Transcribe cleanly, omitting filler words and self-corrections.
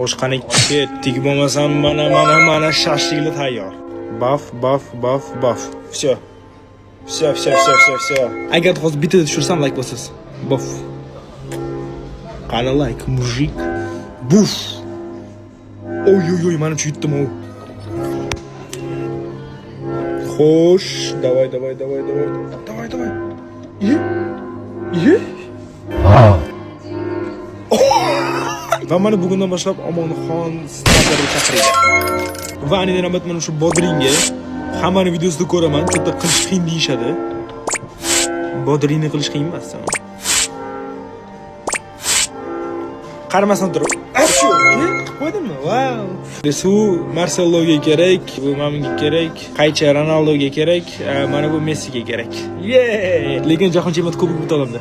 Xo'sh, qani ketdik bo'lmasam mana shashliklar tayyor. Baf. Всё. Agar hozir bitta tushirsam like bosasiz. Baf. Qani like, mujik. Buf. Oy, menimcha yutdim u. Xo'sh, davay. Ye. Va mana bugundan boshlab Omonxon startlarga chaqiradi. Va anidan albatta mana shu bodringga hammani videosida ko'raman, katta qilish qiyin deyishadi. Bodringni qilish qiyin emas. Qaramasdan turib. Shu, qo'ydimmi? Wow. Su Marceloga kerak, bu menga kerak, qaychi Ronaldoga kerak, mana bu Messiga kerak. Lekin jahon chempionati kubogi bitta olamda.